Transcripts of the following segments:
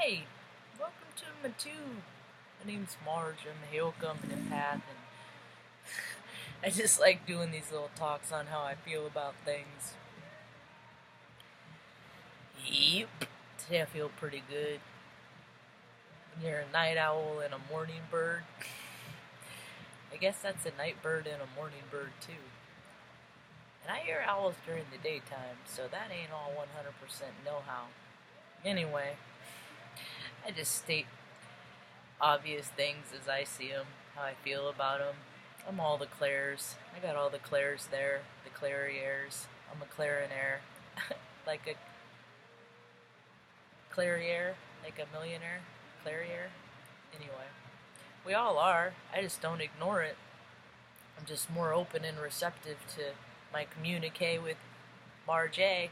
Hi, welcome to my tube. My name's Marge. I'm a Hailcom and empath, and I just like doing these little talks on how I feel about things. Yep. Today I feel pretty good. When you're a night owl and a morning bird, I guess that's a night bird and a morning bird too. And I hear owls during the daytime, so that ain't all 100% know-how. Anyway, I just state obvious things as I see them, how I feel about them. I'm all the clairs. I got all the clairs there, the clairiers. I'm a clarineer, like a clairier, like a millionaire, clairier. Anyway, we all are. I just don't ignore it. I'm just more open and receptive to my communique with Marge.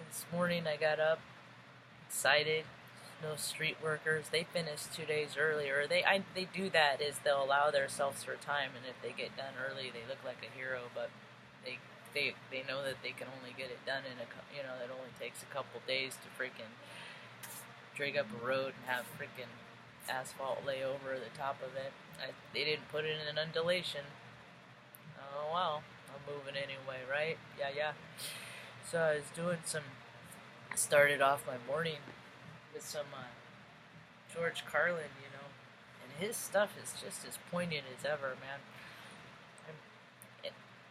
This morning I got up excited. No street workers. They finished 2 days earlier. They do that is they'll allow themselves for time, and if they get done early, they look like a hero. But they know that they can only get it done in it only takes a couple days to freaking drag up a road and have freaking asphalt lay over the top of it. They didn't put it in an undulation. Oh well, I'm moving anyway, right? Yeah. So I was doing started off my morning with some George Carlin, and his stuff is just as poignant as ever, man.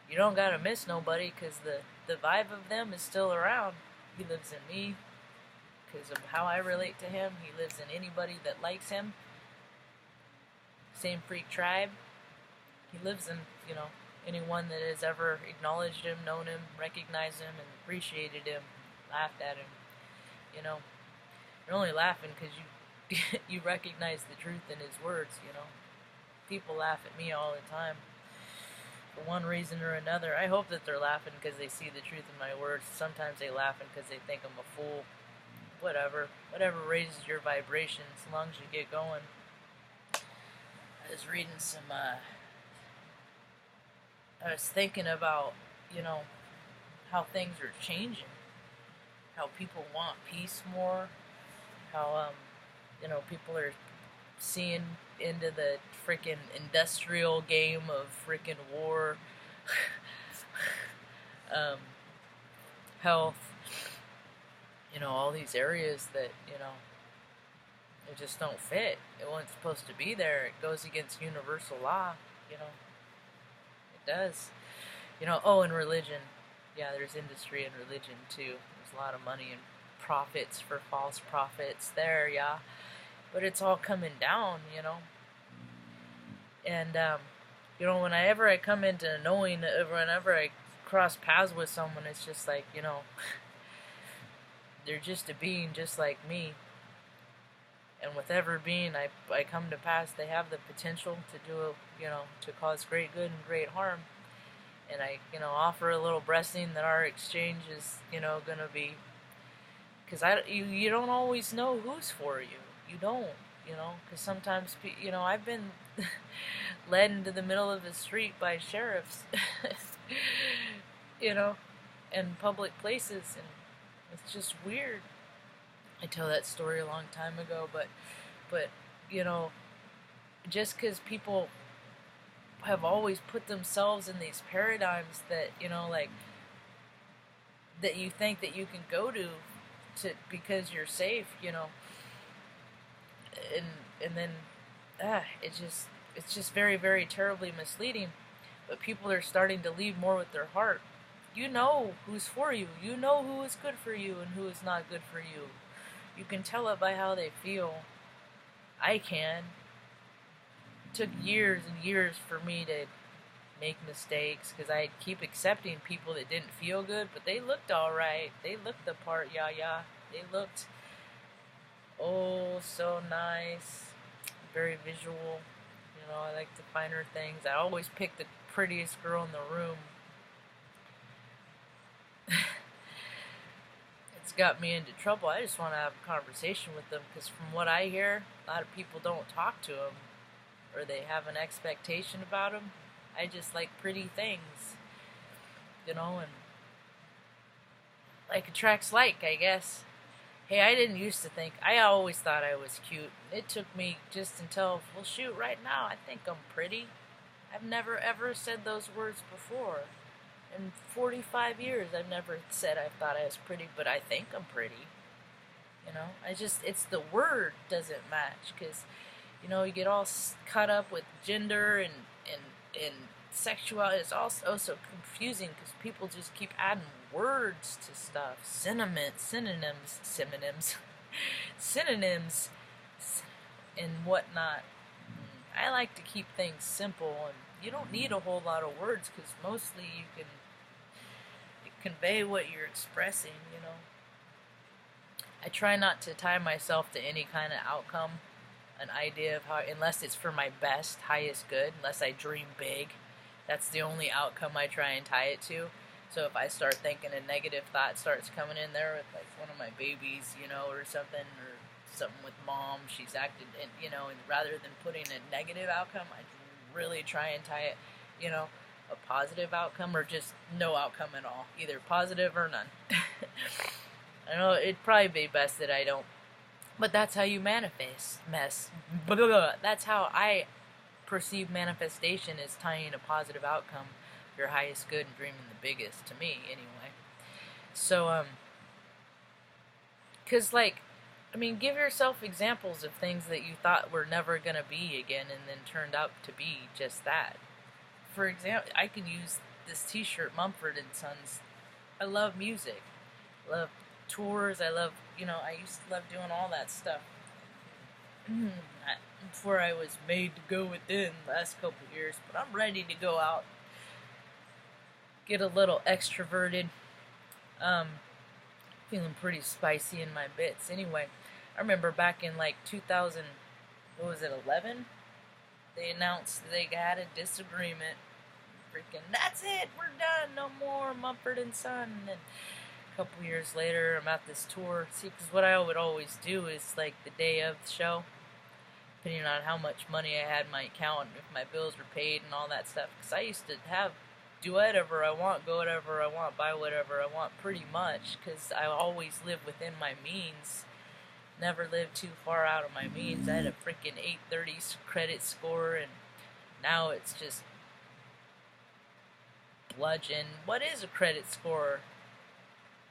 You don't gotta miss nobody, because the vibe of them is still around. He lives in me, because of how I relate to him. He lives in anybody that likes him. Same freak tribe. He lives in, anyone that has ever acknowledged him, known him, recognized him, and appreciated him, laughed at him. You're only laughing because you recognize the truth in his words. People laugh at me all the time for one reason or another. I hope that they're laughing because they see the truth in my words. Sometimes they laughing because they think I'm a fool. Whatever raises your vibration, as long as you get going. I was reading I was thinking about, how things are changing, how people want peace more, how, people are seeing into the freaking industrial game of freaking war, health, all these areas that, it just don't fit. It wasn't supposed to be there. It goes against universal law, It does. And religion. Yeah, there's industry in religion, too. There's a lot of money and profits for false prophets there, yeah. But it's all coming down, And, whenever I come into knowing, whenever I cross paths with someone, it's just like, they're just a being just like me. And with every being I come to pass, they have the potential to do, to cause great good and great harm. And I, offer a little blessing that our exchange is, gonna be, because you don't always know who's for you. You don't, because sometimes, I've been led into the middle of the street by sheriffs, in public places, and it's just weird. I tell that story a long time ago, but just because people have always put themselves in these paradigms that, that you think that you can go to because you're safe, and then it's just very, very terribly misleading. But people are starting to lead more with their heart. You know who's for you. You know who is good for you and who is not good for you. You can tell it by how they feel. I can. It took years and years for me to make mistakes, because I keep accepting people that didn't feel good, but they looked alright. They looked the part, yeah. They looked, oh, so nice. Very visual. I like the finer things. I always pick the prettiest girl in the room. It's got me into trouble. I just want to have a conversation with them, because from what I hear, a lot of people don't talk to them, or they have an expectation about them. I just like pretty things, and like attracts like, I guess. Hey, I didn't used to think, I always thought I was cute. It took me just until, well, shoot, right now, I think I'm pretty. I've never ever said those words before. In 45 years, I've never said I thought I was pretty, but I think I'm pretty. You know, it's the word doesn't match because, you know, you get all caught up with gender and sexuality. It's also so confusing because people just keep adding words to stuff. Synonyms, synonyms, and whatnot. I like to keep things simple, and you don't need a whole lot of words because mostly you can convey what you're expressing, you know. I try not to tie myself to any kind of outcome, an idea of how, unless it's for my best, highest good, unless I dream big. That's the only outcome I try and tie it to. So if I start thinking a negative thought starts coming in there with like one of my babies, you know, or something with mom, she's acted, and you know, and rather than putting a negative outcome, I really try and tie it, you know, a positive outcome or just no outcome at all, either positive or none. I know it'd probably be best that I don't, but that's how you manifest. That's how I perceive manifestation, is tying a positive outcome, your highest good, and dreaming the biggest. To me, anyway. So, cause like, I mean, give yourself examples of things that you thought were never gonna be again, and then turned out to be just that. For example, I could use this T-shirt, Mumford and Sons. I love music. I love tours. I love, you know, I used to love doing all that stuff. Before I was made to go within the last couple of years, but I'm ready to go out, get a little extroverted. Feeling pretty spicy in my bits. Anyway, I remember back in like 2000, what was it, 11? They announced they had a disagreement. Freaking, that's it, we're done, no more Mumford and Son. And then a couple years later, I'm at this tour. See, because what I would always do is like the day of the show, depending on how much money I had in my account, if my bills were paid and all that stuff. Because I used to do whatever I want, go whatever I want, buy whatever I want, pretty much. Because I always lived within my means. Never lived too far out of my means. I had a freaking 830 credit score, and now it's just bludgeon. What is a credit score?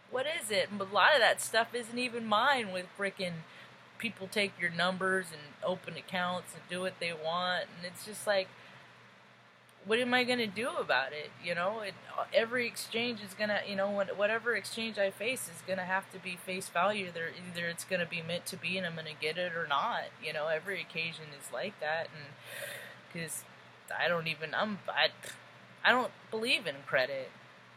What is it? A lot of that stuff isn't even mine, with freaking people take your numbers and open accounts and do what they want, and it's just like, what am I going to do about it? You know, every exchange is going to, you know, whatever exchange I face is going to have to be face value. Either it's going to be meant to be and I'm going to get it or not. You know, every occasion is like that. And because I don't believe in credit.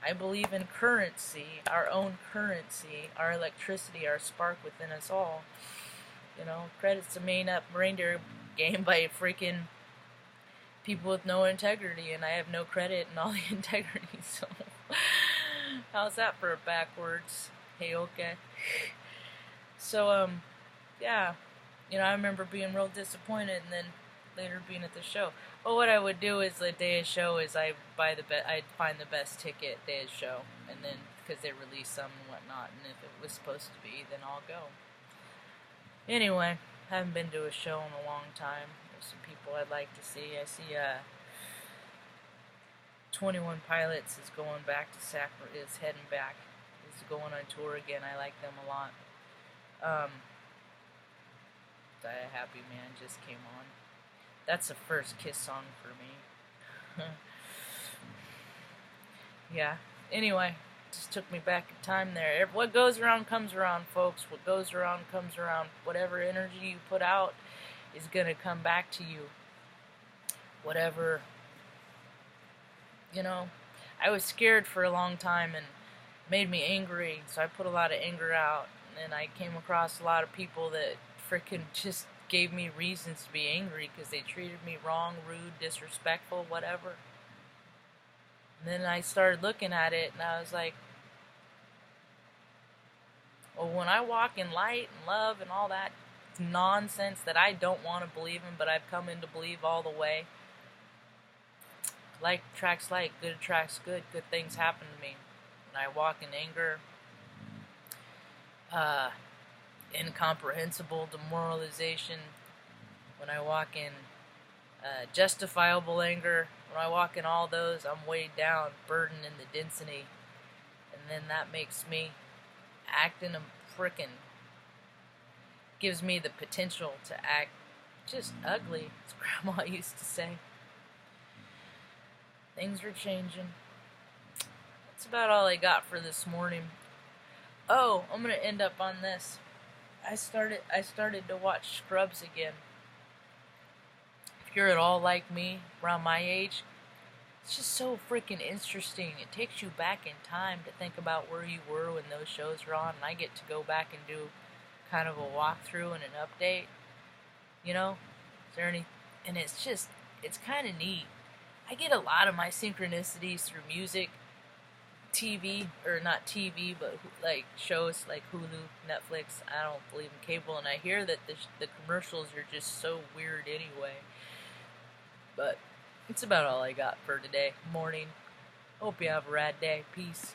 I believe in currency, our own currency, our electricity, our spark within us all. You know, credit's a made-up reindeer game by freaking people with no integrity, and I have no credit and all the integrity, so how's that for a backwards? Hey, okay. So, yeah, you know, I remember being real disappointed, and then later being at the show. Well, what I would do is the day of show is I'd find the best ticket day of show, and then, because they release some and whatnot, and if it was supposed to be, then I'll go. Anyway, haven't been to a show in a long time. There's some people I'd like to see. I see 21 Pilots is going back to Sacramento, is heading back, is going on tour again. I like them a lot. Die a Happy Man just came on. That's the first Kiss song for me. Yeah, anyway, just took me back in time there. What goes around comes around, folks. What goes around comes around. Whatever energy you put out is going to come back to you. Whatever, you know, I was scared for a long time and made me angry, so I put a lot of anger out, and I came across a lot of people that frickin' just gave me reasons to be angry because they treated me wrong, rude, disrespectful, whatever. And then I started looking at it, and I was like, well, when I walk in light and love and all that nonsense that I don't want to believe in, but I've come in to believe all the way, like attracts like, good attracts good, good things happen to me. When I walk in anger, incomprehensible demoralization, when I walk in justifiable anger, when I walk in all those, I'm weighed down, burdened in the density, and then that makes me act in a frickin' gives me the potential to act just ugly, as Grandma used to say. Things are changing. That's about all I got for this morning. Oh, I'm gonna end up on this. I started to watch Scrubs again. If you're at all like me, around my age, it's just so freaking interesting. It takes you back in time to think about where you were when those shows were on, and I get to go back and do kind of a walkthrough and an update. You know, is there any? And it's kind of neat. I get a lot of my synchronicities through music, TV, or not TV, but like shows like Hulu, Netflix. I don't believe in cable, and I hear that the commercials are just so weird anyway. But it's about all I got for today morning. Hope you have a rad day. Peace.